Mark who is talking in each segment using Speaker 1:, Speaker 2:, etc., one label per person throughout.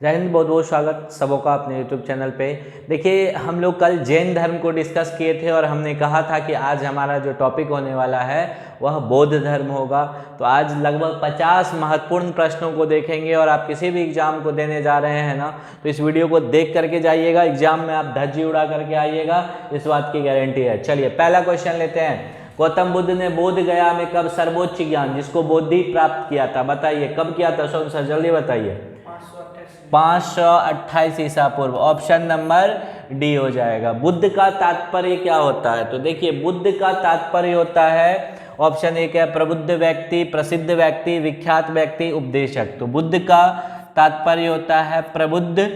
Speaker 1: जय हिंद, बहुत बहुत स्वागत सबों का अपने YouTube चैनल पे। देखिए, हम लोग कल जैन धर्म को डिस्कस किए थे और हमने कहा था कि आज हमारा जो टॉपिक होने वाला है वह बौद्ध धर्म होगा। तो आज लगभग 50 महत्वपूर्ण प्रश्नों को देखेंगे और आप किसी भी एग्जाम को देने जा रहे हैं ना, तो इस वीडियो को देख करके जाइएगा। एग्जाम में आप धज्जी उड़ा करके आइएगा, इस बात की गारंटी है। चलिए पहला क्वेश्चन लेते हैं। गौतम बुद्ध ने बोध गया में कब सर्वोच्च ज्ञान जिसको बोधि प्राप्त किया था, बताइए कब किया था? सोन सर जल्दी बताइए। 528 ईसा पूर्व। ऑप्शन नंबर डी हो जाएगा। बुद्ध का तात्पर्य क्या होता है? तो देखिए, बुद्ध का तात्पर्य होता है, ऑप्शन एक है प्रबुद्ध व्यक्ति, प्रसिद्ध व्यक्ति, विख्यात व्यक्ति, उपदेशक। तो बुद्ध का तात्पर्य होता है प्रबुद्ध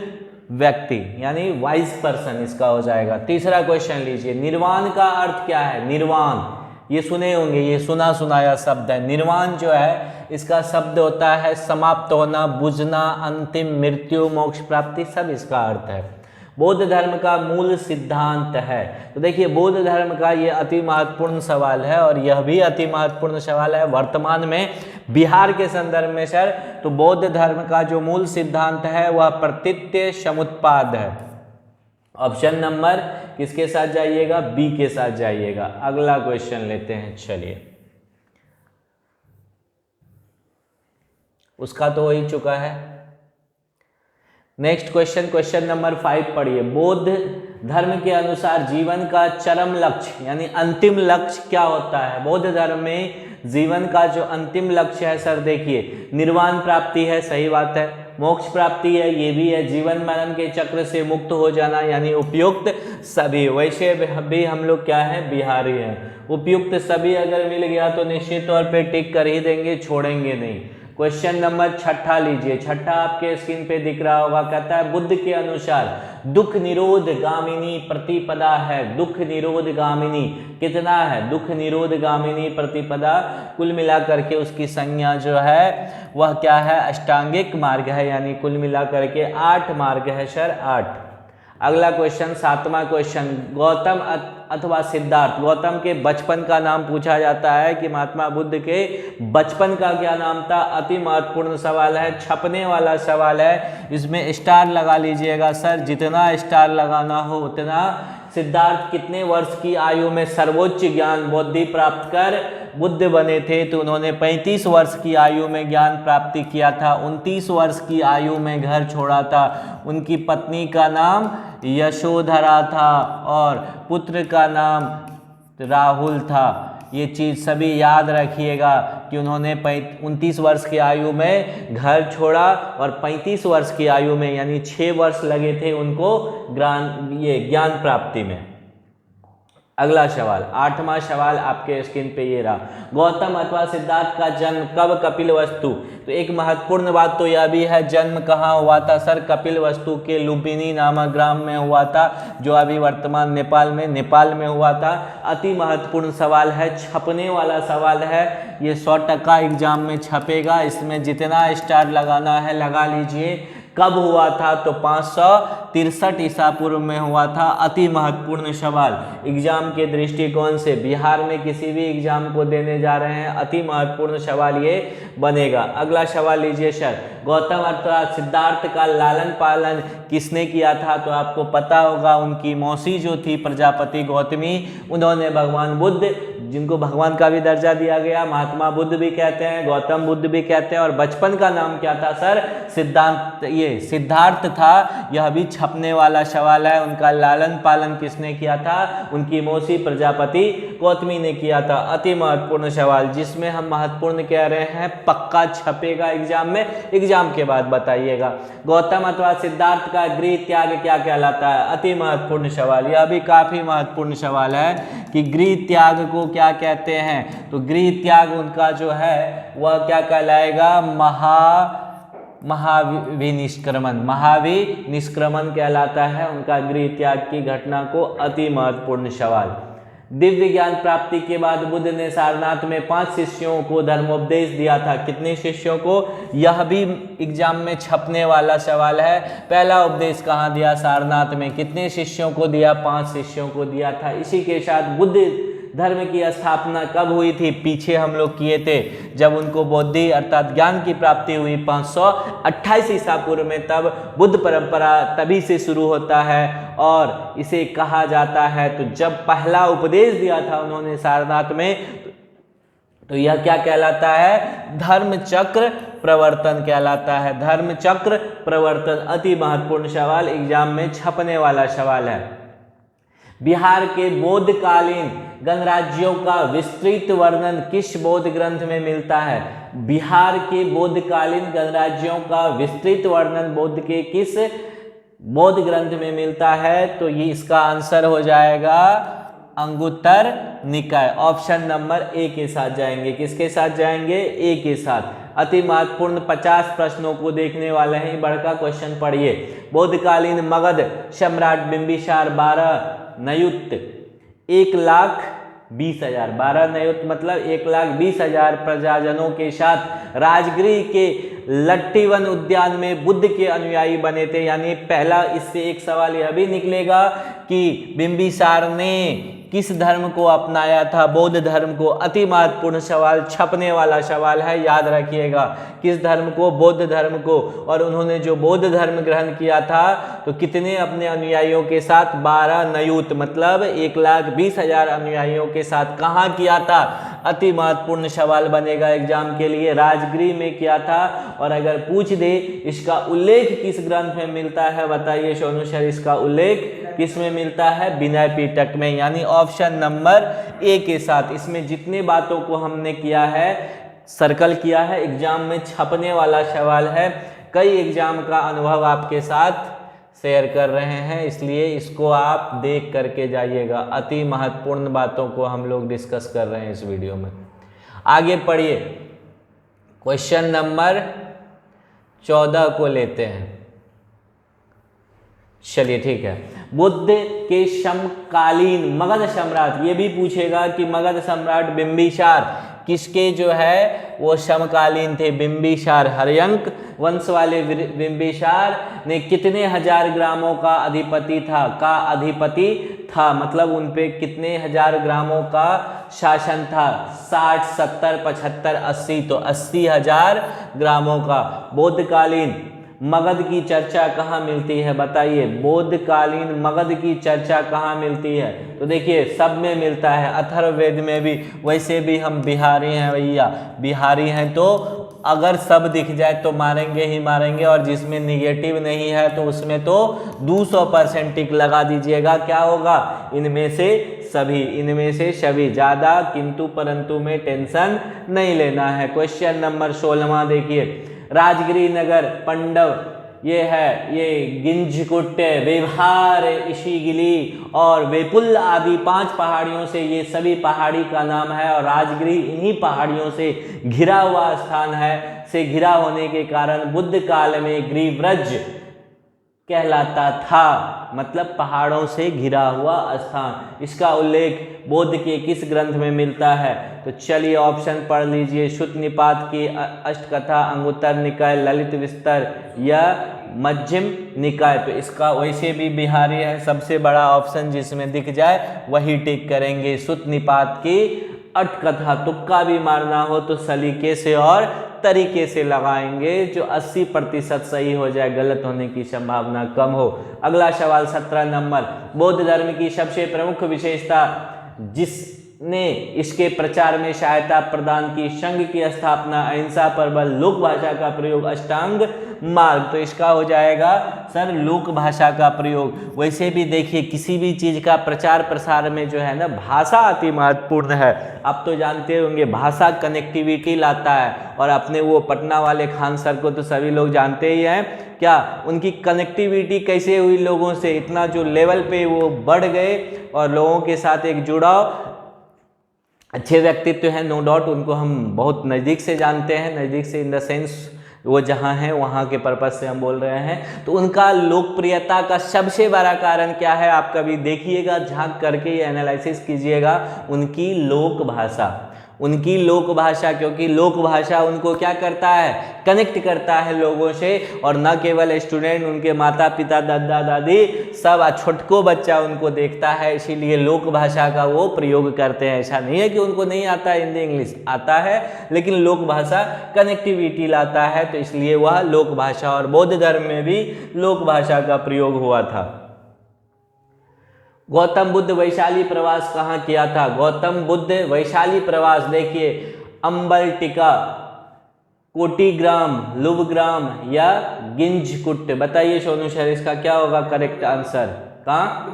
Speaker 1: व्यक्ति यानी वाइज पर्सन, इसका हो जाएगा। तीसरा क्वेश्चन लीजिए, निर्वाण का अर्थ क्या है? निर्वाण, ये सुने होंगे, ये सुना सुनाया शब्द है। निर्वाण जो है इसका शब्द होता है समाप्त होना, बुझना, अंतिम, मृत्यु, मोक्ष प्राप्ति, सब इसका अर्थ है। बौद्ध धर्म का मूल सिद्धांत है। तो देखिए, बौद्ध धर्म का ये अति महत्वपूर्ण सवाल है और यह भी अति महत्वपूर्ण सवाल है वर्तमान में बिहार के संदर्भ में सर। तो बौद्ध धर्म का जो मूल सिद्धांत है वह प्रतीत्य समुत्पाद है। ऑप्शन नंबर किसके साथ जाइएगा? बी के साथ जाइएगा। अगला क्वेश्चन लेते हैं। चलिए, उसका तो हो ही चुका है। नेक्स्ट क्वेश्चन, क्वेश्चन नंबर 5 पढ़िए। बौद्ध धर्म के अनुसार जीवन का चरम लक्ष्य यानी अंतिम लक्ष्य क्या होता है? बौद्ध धर्म में जीवन का जो अंतिम लक्ष्य है सर, देखिए, निर्वाण प्राप्ति है, सही बात है। मोक्ष प्राप्ति है, ये भी है। जीवन मरण के चक्र से मुक्त हो जाना यानी उपयुक्त सभी। वैसे भी हम लोग क्या है? बिहारी हैं। उपयुक्त सभी अगर मिल गया तो निश्चित तौर पे टिक कर ही देंगे, छोड़ेंगे नहीं। क्वेश्चन नंबर 6 लीजिए। 6 आपके स्क्रीन पे दिख रहा होगा। कहता है बुद्ध के अनुसार दुख निरोध गामिनी प्रतिपदा है। दुख निरोध गामिनी कितना है? दुख निरोध गामिनी प्रतिपदा कुल मिलाकर के उसकी संज्ञा जो है वह क्या है? अष्टांगिक मार्ग है, यानी कुल मिलाकर के 8 मार्ग है सर, 8। अगला क्वेश्चन, 7वां क्वेश्चन, गौतम अथवा सिद्धार्थ, गौतम के बचपन का नाम पूछा जाता है कि महात्मा बुद्ध के बचपन का क्या नाम था? अति महत्वपूर्ण सवाल है, छपने वाला सवाल है। इसमें स्टार लगा लीजिएगा सर, जितना स्टार लगाना हो उतना। सिद्धार्थ कितने वर्ष की आयु में सर्वोच्च ज्ञान बोधि प्राप्त कर बुद्ध बने थे? तो उन्होंने 35 वर्ष की आयु में ज्ञान प्राप्ति किया था। 29 वर्ष की आयु में घर छोड़ा था। उनकी पत्नी का नाम यशोधरा था और पुत्र का नाम राहुल था। ये चीज़ सभी याद रखिएगा कि उन्होंने 29 वर्ष की आयु में घर छोड़ा और 35 वर्ष की आयु में यानी 6 वर्ष लगे थे उनको ज्ञान प्राप्ति में। अगला सवाल, 8वां सवाल आपके स्क्रीन पे ये रहा। गौतम अथवा सिद्धार्थ का जन्म कब कपिलवस्तु? तो एक महत्वपूर्ण बात तो यह भी है, जन्म कहाँ हुआ था सर? कपिलवस्तु के लुम्बिनी नामक ग्राम में हुआ था, जो अभी वर्तमान नेपाल में हुआ था। अति महत्वपूर्ण सवाल है, छपने वाला सवाल है, ये 100% एग्जाम में छपेगा। इसमें जितना स्टार लगाना है लगा लीजिए। कब हुआ था? तो 563 ईसा पूर्व में हुआ था। अति महत्वपूर्ण सवाल एग्जाम के दृष्टिकोण से, बिहार में किसी भी एग्जाम को देने जा रहे हैं, अति महत्वपूर्ण सवाल ये बनेगा। अगला सवाल लीजिए सर, गौतम अर्थात सिद्धार्थ का लालन पालन किसने किया था? तो आपको पता होगा, उनकी मौसी जो थी प्रजापति गौतमी, उन्होंने भगवान बुद्ध, जिनको भगवान का भी दर्जा दिया गया, महात्मा बुद्ध भी कहते हैं, गौतम बुद्ध भी कहते हैं। और बचपन का नाम क्या था सर? सिद्धार्थ था। यह भी छपने वाला सवाल है। उनका लालन पालन किसने किया था? उनकी मौसी प्रजापति गौतमी ने किया था। अति महत्वपूर्ण सवाल, जिसमें हम महत्वपूर्ण कह रहे हैं, पक्का छपेगा एग्जाम में। एग्जाम के बाद बताइएगा। गौतम अथवा सिद्धार्थ का गृह त्याग क्या कहलाता है? अति महत्वपूर्ण सवाल, यह भी काफी महत्वपूर्ण सवाल है कि गृह त्याग को क्या कहते हैं? तो गृह त्याग उनका जो है वह क्या कहलाएगा? महाविनिष्क्रमण कहलाता है उनका गृह त्याग की घटना को। अति महत्वपूर्ण सवाल। दिव्य ज्ञान प्राप्ति के बाद बुद्ध ने सारनाथ में 5 शिष्यों को धर्मोपदेश दिया था। कितने शिष्यों को? यह भी एग्जाम में छपने वाला सवाल है। पहला उपदेश कहाँ दिया? सारनाथ में। कितने शिष्यों को दिया? 5 शिष्यों को दिया था। इसी के साथ बुद्ध धर्म की स्थापना कब हुई थी? पीछे हम लोग किए थे जब उनको बौद्धि अर्थात ज्ञान की प्राप्ति हुई 528 ईसा पूर्व में, तब बुद्ध परंपरा तभी से शुरू होता है। और इसे कहा जाता है, तो जब पहला उपदेश दिया था उन्होंने सारनाथ में, तो यह क्या कहलाता है? धर्म चक्र प्रवर्तन कहलाता है। धर्म चक्र प्रवर्तन अति महत्वपूर्ण सवाल, एग्जाम में छपने वाला सवाल है। बिहार के बौद्धकालीन गणराज्यों का विस्तृत वर्णन किस बौद्ध ग्रंथ में मिलता है? बिहार के बौद्धकालीन गणराज्यों का विस्तृत वर्णन बौद्ध के किस बौद्ध ग्रंथ में मिलता है? तो ये इसका आंसर हो जाएगा अंगुत्तर निकाय। ऑप्शन नंबर ए के साथ जाएंगे। किसके साथ जाएंगे? ए के साथ। अति महत्वपूर्ण 50 प्रश्नों को देखने वाले हैं, बड़का क्वेश्चन पढ़िए। बौद्धकालीन मगध सम्राट बिंबिसार 12 नयुत 1,20,000, 12 नयुत मतलब 1,20,000 प्रजाजनों के साथ राजगृह के लट्टीवन उद्यान में बुद्ध के अनुयायी बने थे। यानी पहला इससे एक सवाल यह भी निकलेगा कि बिंबिसार ने किस धर्म को अपनाया था? बौद्ध धर्म को। अति महत्वपूर्ण सवाल, छपने वाला सवाल है, याद रखिएगा। किस धर्म को? बौद्ध धर्म को। और उन्होंने जो बौद्ध धर्म ग्रहण किया था तो कितने अपने अनुयायियों के साथ? 12 नयूत मतलब 1,20,000 अनुयायियों के साथ। कहाँ किया था? अति महत्वपूर्ण सवाल बनेगा एग्जाम के लिए। राजगृह में किया था। और अगर पूछ दे इसका उल्लेख किस ग्रंथ में मिलता है, बताइए सोनू सर, इसका उल्लेख किस में मिलता है? विनय पिटक में। यानी ऑप्शन नंबर ए के साथ। इसमें जितने बातों को हमने किया है, सर्कल किया है, एग्जाम में छपने वाला सवाल है। कई एग्जाम का अनुभव आपके साथ शेयर कर रहे हैं, इसलिए इसको आप देख करके जाइएगा। अति महत्वपूर्ण बातों को हम लोग डिस्कस कर रहे हैं इस वीडियो में। आगे पढ़िए, क्वेश्चन नंबर 14 को लेते हैं। चलिए ठीक है। बुद्ध के समकालीन मगध सम्राट, ये भी पूछेगा कि मगध सम्राट बिंबिसार किसके जो है वो समकालीन थे? बिंबिसार, हर्यंक वंश वाले बिंबिसार ने कितने हजार ग्रामों का अधिपति था? मतलब उन पे कितने हजार ग्रामों का शासन था? 60, 70, 75, 80, तो 80,000 ग्रामों का। बौद्धकालीन मगध की चर्चा कहाँ मिलती है? बताइए, बौद्धकालीन मगध की चर्चा कहाँ मिलती है? तो देखिए सब में मिलता है, अथर्ववेद में भी। वैसे भी हम बिहारी हैं भैया, बिहारी हैं तो अगर सब दिख जाए तो मारेंगे ही मारेंगे, और जिसमें निगेटिव नहीं है तो उसमें तो 200% टिक लगा दीजिएगा। क्या होगा? इनमें से सभी, इनमें से सभी। ज़्यादा किंतु परंतु में टेंशन नहीं लेना है। क्वेश्चन नंबर 16 देखिए। राजगिरी नगर, पंडव, ये है ये गिंजकुट, व्यवहार, इशिगिली और वेपुल आदि 5 पहाड़ियों से ये सभी पहाड़ी का नाम है। और राजगिरी इन्हीं पहाड़ियों से घिरा हुआ स्थान है। से घिरा होने के कारण बुद्ध काल में गिरिव्रज कहलाता था, मतलब पहाड़ों से घिरा हुआ स्थान। इसका उल्लेख बौद्ध के किस ग्रंथ में मिलता है? तो चलिए ऑप्शन पढ़ लीजिए। शुद्ध निपात की अष्टकथा, अंगुत्तर निकाय, ललित विस्तर या मध्यम निकाय। तो इसका वैसे भी बिहारी है, सबसे बड़ा ऑप्शन जिसमें दिख जाए वही टिक करेंगे। शुद्ध निपात की अष्टकथा। तुक्का भी मारना हो तो सलीके से और तरीके से लगाएंगे, जो 80% सही हो जाए, गलत होने की संभावना कम हो। अगला सवाल 17 नंबर। बौद्ध धर्म की सबसे प्रमुख विशेषता जिसने इसके प्रचार में सहायता प्रदान की? संघ की स्थापना, अहिंसा पर बल, लोक भाषा का प्रयोग, अष्टांग मार्ग। तो इसका हो जाएगा सर लोक भाषा का प्रयोग। वैसे भी देखिए किसी भी चीज़ का प्रचार प्रसार में जो है ना, भाषा अति महत्वपूर्ण है। आप तो जानते होंगे भाषा कनेक्टिविटी लाता है। और अपने वो पटना वाले खान सर को तो सभी लोग जानते ही हैं। क्या उनकी कनेक्टिविटी कैसे हुई लोगों से, इतना जो लेवल पे वो बढ़ गए और लोगों के साथ एक जुड़ाव। अच्छे व्यक्तित्व हैं, नो डाउट, उनको हम बहुत नज़दीक से जानते हैं। नज़दीक से इन द सेंस वो जहाँ हैं वहाँ के पर्पज से हम बोल रहे हैं। तो उनका लोकप्रियता का सबसे बड़ा कारण क्या है? आप कभी देखिएगा, झांक करके ये एनालिसिस कीजिएगा। उनकी लोक भाषा, उनकी लोक भाषा, क्योंकि लोक भाषा उनको क्या करता है, कनेक्ट करता है लोगों से। और न केवल स्टूडेंट, उनके माता पिता, दादा दादी सब, छोटको बच्चा उनको देखता है, इसीलिए लोक भाषा का वो प्रयोग करते हैं। ऐसा नहीं है कि उनको नहीं आता है हिंदी इंग्लिश, आता है, लेकिन लोक भाषा कनेक्टिविटी लाता है, तो इसलिए वह लोक भाषा। और बौद्ध धर्म में भी लोक भाषा का प्रयोग हुआ था। गौतम बुद्ध वैशाली प्रवास कहाँ किया था? गौतम बुद्ध वैशाली प्रवास, देखिए, अम्बलटिका, कोटीग्राम, लुवग्राम या गिंजकुट, बताइए सोनू सर इसका क्या होगा करेक्ट आंसर? कहाँ?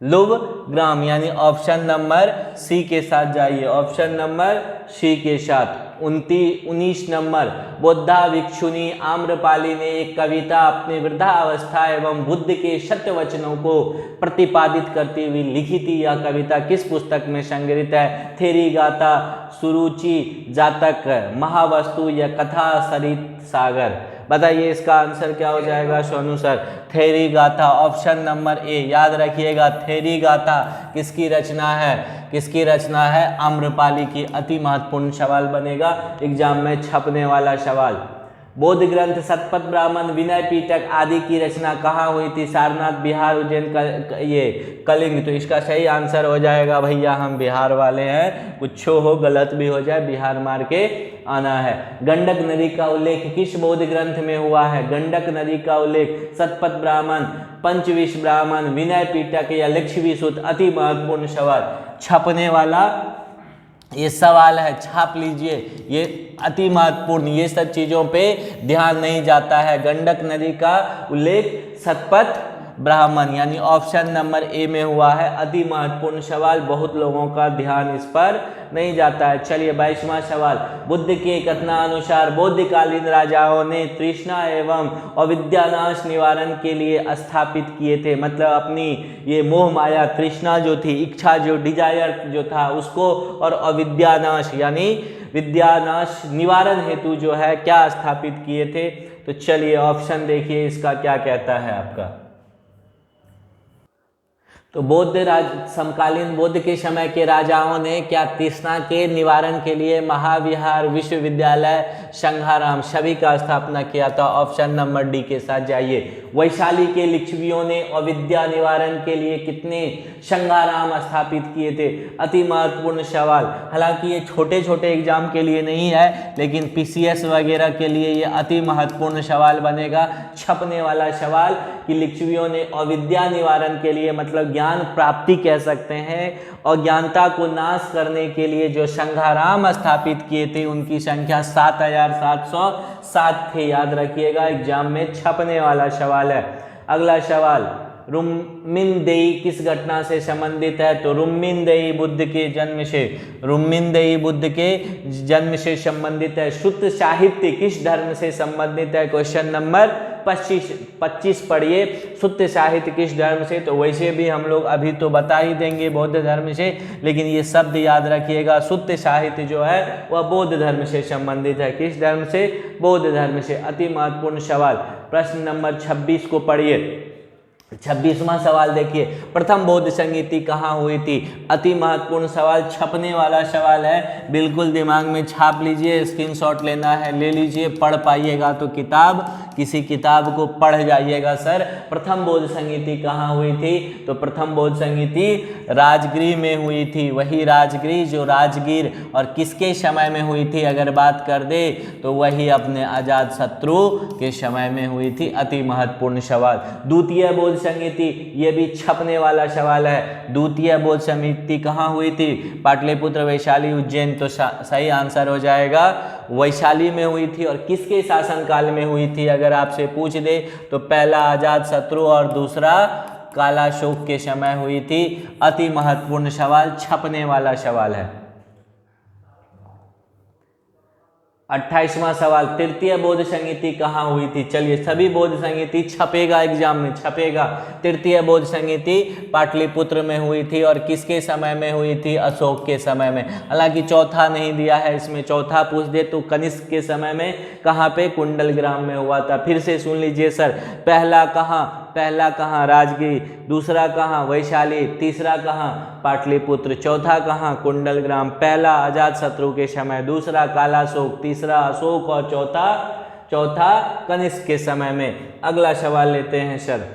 Speaker 1: लुवग्राम, यानी ऑप्शन नंबर सी के साथ जाइए, ऑप्शन नंबर सी के साथ। 19 नंबर, बुद्धा भिक्षुनी आम्रपाली ने एक कविता अपनी वृद्धावस्था एवं बुद्ध के सत्य वचनों को प्रतिपादित करती हुई लिखी थी। यह कविता किस पुस्तक में संग्रहित है? थेरी गाथा, सुरुचि जातक, महावस्तु या कथा सरित सागर? बताइए इसका आंसर क्या हो जाएगा Sonu sir? Theri Gatha, option number A. याद रखिएगा, थेरी गाथा किसकी रचना है? किसकी रचना है? आम्रपाली की। अति महत्वपूर्ण सवाल बनेगा एग्जाम में, छपने वाला सवाल। बौद्ध ग्रंथ शतपथ ब्राह्मण, विनय पिटक आदि की रचना कहाँ हुई थी? सारनाथ, बिहार, उज्जैन, ये कलिंग। तो इसका सही आंसर हो जाएगा, भैया हम बिहार वाले हैं, कुछ हो गलत भी हो जाए, बिहार मार के आना है। गंडक नदी का उल्लेख किस बौद्ध ग्रंथ में हुआ है? गंडक नदी का उल्लेख शतपथ ब्राह्मण, पंचविंश ब्राह्मण, विनय पिटक या लक्ष्मी सूत्र? अति महत्वपूर्ण सवाल, छपने वाला ये सवाल है, छाप लीजिए, ये अति महत्वपूर्ण, ये सब चीज़ों पे ध्यान नहीं जाता है। गंडक नदी का उल्लेख शतपथ ब्राह्मण, यानी ऑप्शन नंबर ए में हुआ है। अति महत्वपूर्ण सवाल, बहुत लोगों का ध्यान इस पर नहीं जाता है। चलिए 22वां सवाल, बुद्ध के कथनानुसार बौद्धकालीन राजाओं ने तृष्णा एवं अविद्यानाश निवारण के लिए स्थापित किए थे। मतलब अपनी ये मोह माया, तृष्णा जो थी, इच्छा जो, डिजायर जो था उसको, और अविद्यानाश यानी विद्यानाश निवारण हेतु जो है क्या स्थापित किए थे? तो चलिए ऑप्शन देखिए इसका क्या कहता है आपका। तो समकालीन बौद्ध के समय के राजाओं ने क्या तृष्णा के निवारण के लिए महाविहार, विश्वविद्यालय, संघाराम सभी का स्थापना किया था। ऑप्शन नंबर डी के साथ जाइए। वैशाली के लिच्छवियों ने अविद्या निवारण के लिए कितने संघाराम स्थापित किए थे? अति महत्वपूर्ण सवाल, हालांकि ये छोटे छोटे एग्जाम के लिए नहीं है, लेकिन पीसीएस वगैरह के लिए ये अति महत्वपूर्ण सवाल बनेगा, छपने वाला सवाल, कि लिच्छवियों ने अविद्या निवारण के लिए, मतलब ज्ञान प्राप्ति कह सकते हैं, अज्ञानता को नाश करने के लिए जो संघाराम स्थापित किए थे उनकी संख्या 7707 थे। याद रखिएगा, एग्जाम में छपने वाला सवाल है। अगला सवाल, रुम्मिनदेई किस घटना से संबंधित है? तो रुम्मिनदेई बुद्ध के जन्म से, रुम्मिनदेई बुद्ध के जन्म से संबंधित है। शुद्ध साहित्य किस धर्म से संबंधित है? क्वेश्चन नंबर 25 पढ़िए, शुद्ध साहित्य किस धर्म से? तो वैसे भी हम लोग अभी तो बता ही देंगे बौद्ध धर्म से, लेकिन ये शब्द याद रखिएगा, शुद्ध साहित्य जो है वह बौद्ध धर्म से संबंधित है। किस धर्म से? बौद्ध धर्म से। अति महत्वपूर्ण सवाल, प्रश्न नंबर 26 को पढ़िए। 26वां सवाल देखिए, प्रथम बौद्ध संगीति कहाँ हुई थी? अति महत्वपूर्ण सवाल, छपने वाला सवाल है, बिल्कुल दिमाग में छाप लीजिए, स्क्रीनशॉट लेना है ले लीजिए, पढ़ पाइएगा तो किताब, किसी किताब को पढ़ जाइएगा। सर प्रथम बौद्ध संगीति कहाँ हुई थी? तो प्रथम बौद्ध संगीति राजगीर में हुई थी, वही राजगीर जो राजगीर, और किसके समय में हुई थी अगर बात कर दे तो वही अपने अजातशत्रु के समय में हुई थी। अति महत्वपूर्ण सवाल। द्वितीय बौद्ध संगीति, ये भी छपने वाला सवाल है, द्वितीय बौद्ध संगीति कहाँ हुई थी? पाटलिपुत्र, वैशाली, उज्जैन। तो सही आंसर हो जाएगा वैशाली में हुई थी। और किसके शासनकाल में हुई थी अगर आपसे पूछ दे तो पहला अजातशत्रु और दूसरा कालाशोक के समय हुई थी। अति महत्वपूर्ण सवाल, छपने वाला सवाल है। 28वां सवाल, तृतीय बौद्ध संगीति कहाँ हुई थी? चलिए, सभी बौद्ध संगीति छपेगा, एग्जाम में छपेगा। तृतीय बौद्ध संगीति पाटलिपुत्र में हुई थी, और किसके समय में हुई थी? अशोक के समय में। हालांकि चौथा नहीं दिया है इसमें, चौथा पूछ दे तो कनिष्क के समय में। कहाँ पे? कुंडलग्राम में हुआ था। फिर से सुन लीजिए सर, पहला कहाँ? पहला कहाँ राजगिरी, दूसरा कहाँ वैशाली, तीसरा कहाँ पाटलिपुत्र, चौथा कहाँ कुंडलग्राम। पहला अजातशत्रु के समय, दूसरा कालाशोक, तीसरा अशोक और चौथा कनिष्क के समय में। अगला सवाल लेते हैं सर।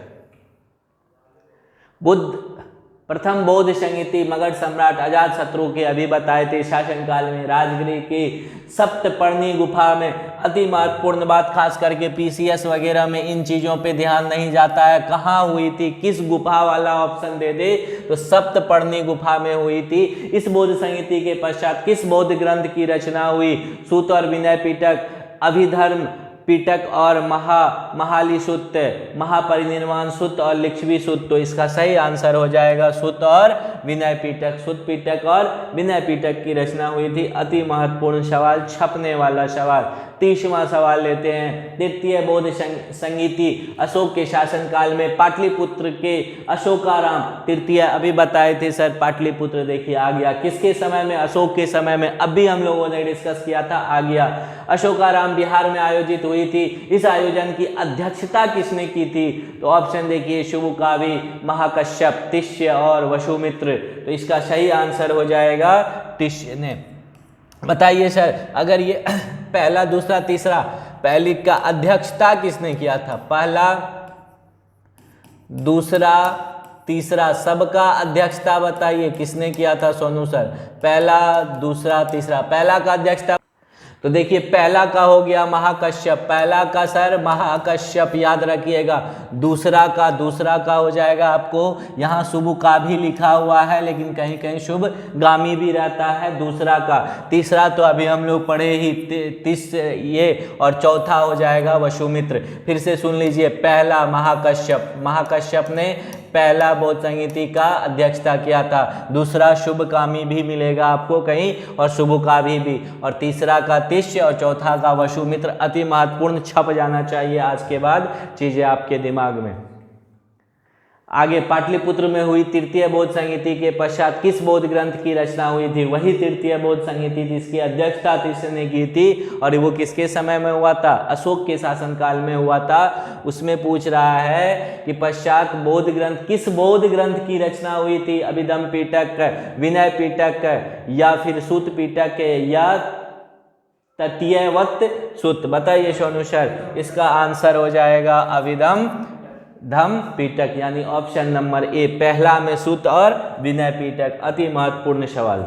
Speaker 1: प्रथम बौद्ध संगीति मगध सम्राट अजातशत्रु के अभी बताए थे शासनकाल में राजगिरी की सप्तपर्णी गुफा में। अति महत्वपूर्ण बात, खास करके पीसीएस वगैरह में इन चीज़ों पे ध्यान नहीं जाता है। कहाँ हुई थी, किस गुफा वाला ऑप्शन दे दे तो सप्तपर्णी गुफा में हुई थी। इस बौद्ध संगीति के पश्चात किस बौद्ध ग्रंथ की रचना हुई? सूत और विनय पिटक, अभिधर्म पिटक और महाली सूत, महापरिनिर्वाण सूत और लिच्छवी सूत। तो इसका सही आंसर हो जाएगा सूत और विनय पिटक। सूत पिटक और विनय पिटक की रचना हुई थी। अति महत्वपूर्ण सवाल, छपने वाला सवाल। 30वां सवाल लेते हैं। तृतीय बौद्ध संगीति अशोक के शासनकाल में पाटलिपुत्र के अशोकाराम, तृतीय अभी बताए थे सर पाटलिपुत्र, देखिए आ गया। किसके समय में? अशोक के समय में। अभी हम लोगों ने डिस्कस किया था, आ गया। अशोकाराम बिहार में आयोजित हुई थी। इस आयोजन की अध्यक्षता किसने की थी? तो ऑप्शन देखिए, शुभकावी, महाकश्यप, तिष्य और वसुमित्र। तो इसका सही आंसर हो जाएगा तिष्य ने। बताइए सर, अगर ये पहला, दूसरा, तीसरा, पहली का अध्यक्षता किसने किया था? पहला, दूसरा, तीसरा, सबका अध्यक्षता बताइए किसने किया था सोनू सर? पहला, दूसरा, तीसरा, पहला का अध्यक्षता तो देखिए पहला का हो गया महाकश्यप, पहला का सर महाकश्यप याद रखिएगा। दूसरा का हो जाएगा, आपको यहाँ शुभ का भी लिखा हुआ है लेकिन कहीं कहीं शुभ गामी भी रहता है दूसरा का। तीसरा तो अभी हम लोग पढ़े ही ये, और चौथा हो जाएगा वसुमित्र। फिर से सुन लीजिए, पहला महाकश्यप ने पहला बौद्ध संगीति का अध्यक्षता किया था। दूसरा शुभकामी भी मिलेगा आपको कहीं, और शुभकाभी भी, और तीसरा का तिष्य और चौथा का वसुमित्र। अति महत्वपूर्ण, छप जाना चाहिए आज के बाद चीजें आपके दिमाग में। आगे, पाटलिपुत्र में हुई तृतीय बौद्ध संगीति के पश्चात किस बौद्ध ग्रंथ की रचना हुई थी? वही तृतीय बौद्ध संगीति जिसकी अध्यक्षता तिष्य की थी, और वो किसके समय में हुआ था? अशोक के शासनकाल में हुआ था। उसमें पूछ रहा है कि पश्चात बौद्ध ग्रंथ, किस बौद्ध ग्रंथ की रचना हुई थी? अभिधम्म पिटक, विनय पिटक, या फिर सूत पिटक, या ततीयवत सूत? बताइए सोनू सर, इसका आंसर हो जाएगा अभिधम्म पिटक, यानी ऑप्शन नंबर ए, पहला में सूत और विनय पिटक। अति महत्वपूर्ण सवाल।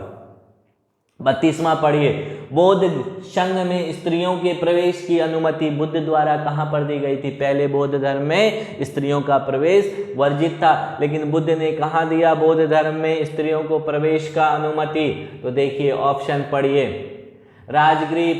Speaker 1: 32वां पढ़िए। बौद्ध संघ में स्त्रियों के प्रवेश की अनुमति बुद्ध द्वारा कहां पर दी गई थी? पहले बौद्ध धर्म में स्त्रियों का प्रवेश वर्जित था, लेकिन बुद्ध ने कहां दिया बौद्ध धर्म में स्त्रियों को प्रवेश का अनुमति? तो देखिए ऑप्शन पढ़िए, राजगिरी,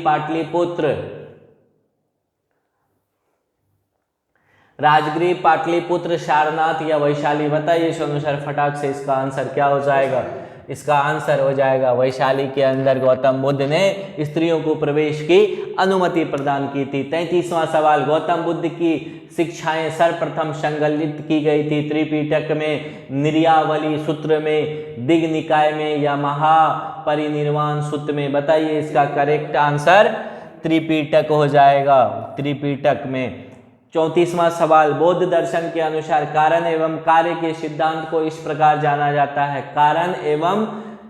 Speaker 1: पाटलिपुत्र, सारनाथ या वैशाली? बताइए सोनू सर फटाक से, इसका आंसर क्या हो जाएगा? इसका आंसर हो जाएगा वैशाली के अंदर गौतम बुद्ध ने स्त्रियों को प्रवेश की अनुमति प्रदान की थी। 33वां सवाल। गौतम बुद्ध की शिक्षाएं सर्वप्रथम संकलित की गई थी त्रिपिटक में, निर्यावली सूत्र में, दिग् निकाय में, या महापरिनिर्वाण सूत्र में? बताइए इसका करेक्ट आंसर त्रिपिटक हो जाएगा, त्रिपिटक में। 34वां सवाल। बौद्ध दर्शन के अनुसार कारण एवं कार्य के सिद्धांत को इस प्रकार जाना जाता है। कारण एवं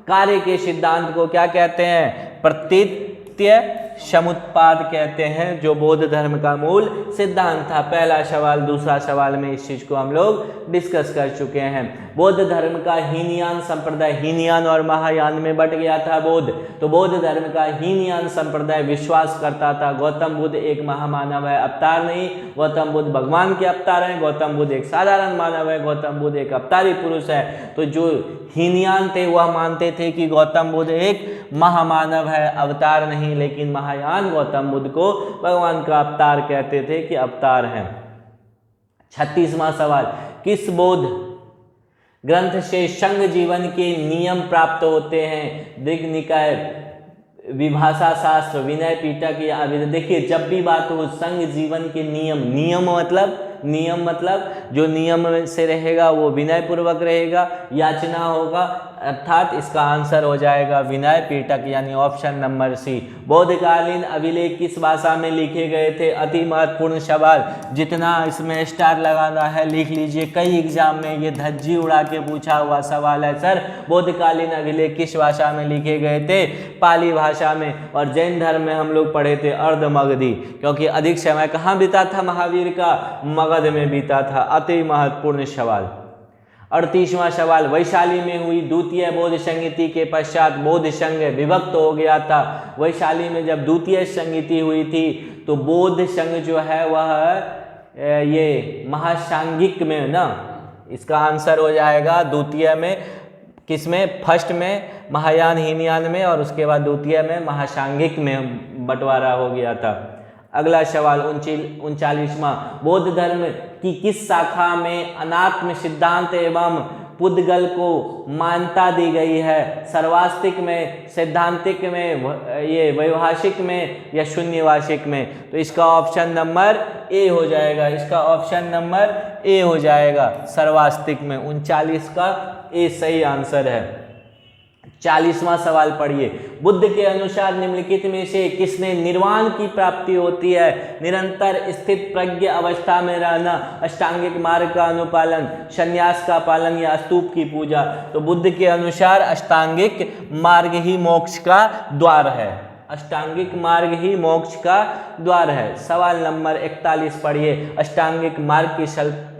Speaker 1: कार्य के सिद्धांत को क्या कहते हैं? प्रतीत्य समुत्पाद कहते हैं, जो बौद्ध धर्म का मूल सिद्धांत था। पहला सवाल, दूसरा सवाल में इस चीज को हम लोग डिस्कस कर चुके हैं। बौद्ध धर्म का हीनयान संप्रदाय, हीनयान और महायान में बट गया था बौद्ध, तो बौद्ध धर्म का हीनयान संप्रदाय विश्वास करता था गौतम बुद्ध एक महामानव है, अवतार नहीं। गौतम बुद्ध भगवान के अवतार हैं, गौतम बुद्ध एक साधारण मानव है, गौतम बुद्ध एक अवतारी पुरुष है। तो जो हीनयान थे वह मानते थे कि गौतम बुद्ध एक महामानव है, अवतार नहीं, लेकिन महायान गौतम बुद्ध को भगवान का अवतार कहते थे कि अवतार हैं। 36वां सवाल। किस बौद्ध ग्रंथ से संघ जीवन के नियम प्राप्त होते हैं? दिग् निकाय, विभाषा शास्त्र, विनय पिटक या अभिधम्म? देखिए जब भी बात हो संघ जीवन के नियम, नियम मतलब जो नियम से रहेगा वो विनय पूर्वक रहेगा, याचना होगा, अर्थात इसका आंसर हो जाएगा विनय पिटक यानी ऑप्शन नंबर सी। बौद्धकालीन अभिलेख किस भाषा में लिखे गए थे? अति महत्वपूर्ण सवाल, जितना इसमें स्टार लगाना है लिख लीजिए, कई एग्जाम में ये धज्जी उड़ा के पूछा हुआ सवाल है। सर बौद्धकालीन अभिलेख किस भाषा में लिखे गए थे? पाली भाषा में। और जैन धर्म में हम लोग पढ़े थे अर्धमगधी, क्योंकि अधिक समय कहाँ बीता था महावीर का? मगध में बीता था। अति महत्वपूर्ण सवाल। 38वां सवाल, वैशाली में हुई द्वितीय बौद्ध संगीति के पश्चात बौद्ध संघ विभक्त हो गया था। वैशाली में जब द्वितीय संगीति हुई थी तो बौद्ध संघ जो है वह ये महासांगिक में ना, इसका आंसर हो जाएगा द्वितीय में, किसमें? फर्स्ट में महायान हीनयान में, और उसके बाद द्वितीय में महासांगिक में बंटवारा हो गया था। अगला सवाल 39वां, बौद्ध धर्म की किस शाखा में अनात्म सिद्धांत एवं पुद्गल को मान्यता दी गई है? सर्वास्तिक में, सैद्धांतिक में, ये वैभाषिक में या शून्यवासिक में? तो इसका ऑप्शन नंबर ए हो जाएगा, इसका ऑप्शन नंबर ए हो जाएगा, सर्वास्तिक में। 39 का ए सही आंसर है। 40वां सवाल पढ़िए, बुद्ध के अनुसार निम्नलिखित में से किसने निर्वाण की प्राप्ति होती है? निरंतर स्थित प्रज्ञ अवस्था में रहना, अष्टांगिक मार्ग का अनुपालन, संन्यास का पालन या स्तूप की पूजा? तो बुद्ध के अनुसार अष्टांगिक मार्ग ही मोक्ष का द्वार है, अष्टांगिक मार्ग ही मोक्ष का द्वार है। सवाल नंबर 41 पढ़िए, अष्टांगिक मार्ग की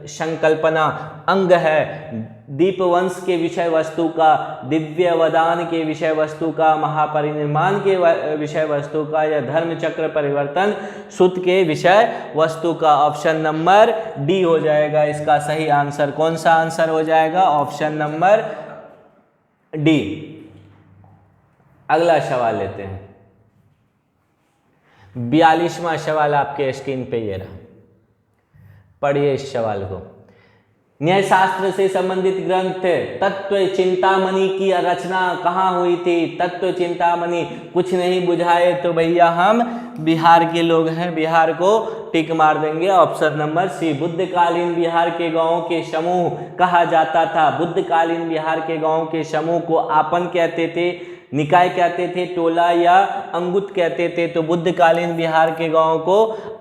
Speaker 1: संकल्पना अंग है दीपवंश के विषय वस्तु का, दिव्य वदान के विषय वस्तु का, महापरिनिर्माण के विषय वस्तु का, या धर्म चक्र परिवर्तन सुत के विषय वस्तु का? ऑप्शन नंबर डी हो जाएगा इसका सही आंसर। कौन सा आंसर हो जाएगा? Option number D. अगला सवाल लेते हैं, 42वां सवाल आपके स्क्रीन पे ये रहा, पढ़िए इस सवाल को। न्यायशास्त्र से संबंधित ग्रंथ तत्व चिंतामणि की रचना कहाँ हुई थी? तत्व चिंतामणि कुछ नहीं बुझाए तो भैया हम बिहार के लोग हैं, बिहार को टिक मार देंगे। Option number c. बुद्धकालीन बिहार के गांवों के समूह कहा जाता था। बुद्धकालीन बिहार के गांवों के समूह को आपन कहते थे, निकाय कहते थे, टोला या अंगुत कहते थे। तो बुद्धकालीन बिहार के गांवों को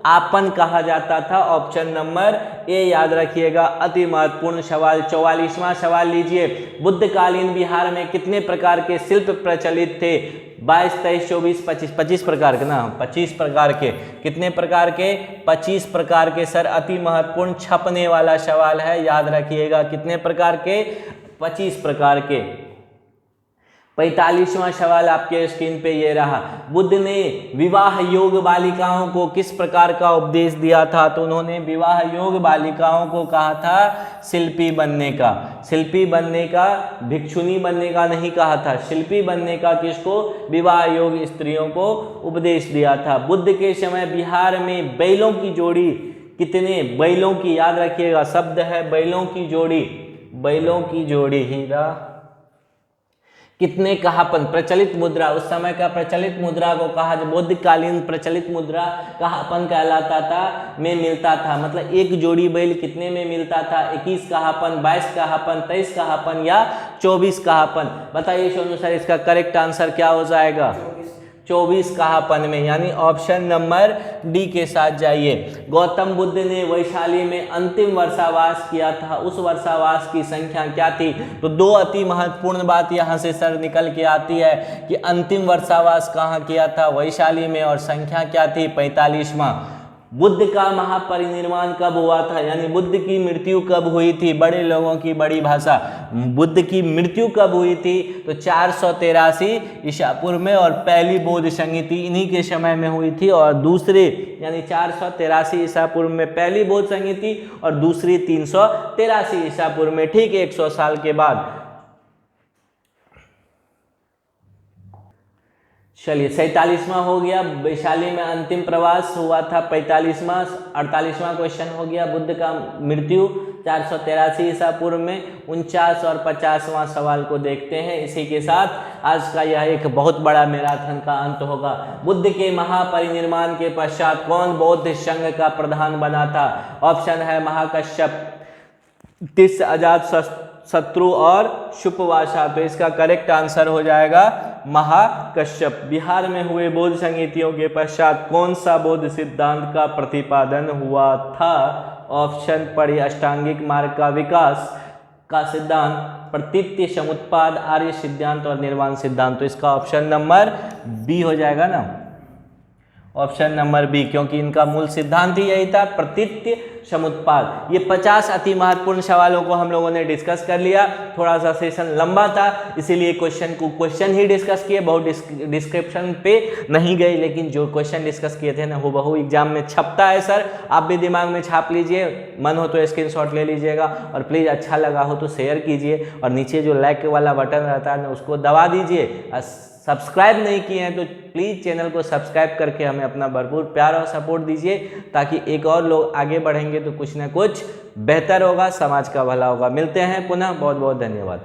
Speaker 1: आपन कहा जाता था। ऑप्शन नंबर ए याद रखिएगा, अति महत्वपूर्ण सवाल। 44वां सवाल लीजिए, बुद्धकालीन बिहार में कितने प्रकार के शिल्प प्रचलित थे? 22, 23, 24, 25, 25 प्रकार के ना, 25 प्रकार के। कितने प्रकार के? 25 प्रकार के। सर अति महत्वपूर्ण छपने वाला सवाल है, याद रखिएगा। कितने प्रकार के? 25 प्रकार के। 45वां सवाल आपके स्क्रीन पे ये रहा, बुद्ध ने विवाह योग बालिकाओं को किस प्रकार का उपदेश दिया था? तो उन्होंने विवाह योग बालिकाओं को कहा था शिल्पी बनने का। शिल्पी बनने का, भिक्षुनी बनने का नहीं कहा था, शिल्पी बनने का किसको? विवाह योग स्त्रियों को उपदेश दिया था। बुद्ध के समय बिहार में बैलों की जोड़ी कितने? बैलों की, याद रखिएगा शब्द है बैलों की जोड़ी, बैलों की जोड़ी हीरा कितने कहापन? प्रचलित मुद्रा, उस समय का प्रचलित मुद्रा को कहा, जो बुद्धकालीन प्रचलित मुद्रा कहापन कहलाता था, में मिलता था। मतलब एक जोड़ी बैल कितने में मिलता था? 21 कहापन, 22 कहापन, 23 कहापन या 24 कहापन? बताइए इस अनुसार इसका करेक्ट आंसर क्या हो जाएगा? 24 कहापन में, यानी ऑप्शन नंबर डी के साथ जाइए। गौतम बुद्ध ने वैशाली में अंतिम वर्षावास किया था, उस वर्षावास की संख्या क्या थी? तो दो अति महत्वपूर्ण बात यहाँ से सर निकल के आती है कि अंतिम वर्षावास कहाँ किया था? वैशाली में, और संख्या क्या थी? 45वां। बुद्ध का महापरिनिर्वाण कब हुआ था? यानी बुद्ध की मृत्यु कब हुई थी? बड़े लोगों की बड़ी भाषा, बुद्ध की मृत्यु कब हुई थी? तो 483 ईसा पूर्व में, और पहली बौद्ध संगीति इन्हीं के समय में हुई थी। और दूसरे यानी 483 ईसा पूर्व में पहली बौद्ध संगीति, और दूसरी 383 ईसा पूर्व में, ठीक 100 साल के बाद। चलिए 47वां हो गया, वैशाली में अंतिम प्रवास हुआ था। 45वां 48वां क्वेश्चन हो गया, बुद्ध का मृत्यु 483 ईसा पूर्व में। 49 और 50वां सवाल को देखते हैं। इसी के साथ आज का यह एक बहुत बड़ा मैराथन का अंत होगा। बुद्ध के महापरिनिर्वाण के पश्चात कौन बौद्ध संघ का प्रधान बना था? ऑप्शन है महाकश्यप, तिस्स अजात शत्रु और शुपवाशा। तो इसका करेक्ट आंसर हो जाएगा महाकश्यप। बिहार में हुए बौद्ध संगीतियों के पश्चात कौन सा बौद्ध सिद्धांत का प्रतिपादन हुआ था? ऑप्शन पढ़िए, अष्टांगिक मार्ग का विकास का सिद्धांत, प्रतीत्य, समुत्पाद, आर्य सिद्धांत और निर्वाण सिद्धांत। तो इसका ऑप्शन नंबर बी हो जाएगा ना, ऑप्शन नंबर बी, क्योंकि इनका मूल सिद्धांत ही यही था, प्रतीत्य समुत्पाद। ये 50 अति महत्वपूर्ण सवालों को हम लोगों ने डिस्कस कर लिया। थोड़ा सा सेशन लंबा था, इसीलिए क्वेश्चन ही डिस्कस किए, बहुत डिस्क्रिप्शन पे नहीं गए, लेकिन जो क्वेश्चन डिस्कस किए थे ना हूबहू एग्जाम में छपता है सर। आप भी दिमाग में छाप लीजिए, मन हो तो स्क्रीनशॉट ले लीजिएगा, और प्लीज़ अच्छा लगा हो तो शेयर कीजिए, और नीचे जो लाइक वाला बटन रहता है ना उसको दबा दीजिए। सब्सक्राइब नहीं किए हैं तो प्लीज़ चैनल को सब्सक्राइब करके हमें अपना भरपूर प्यार और सपोर्ट दीजिए, ताकि एक और लोग आगे बढ़ेंगे तो कुछ ना कुछ बेहतर होगा, समाज का भला होगा। मिलते हैं पुनः, बहुत बहुत धन्यवाद।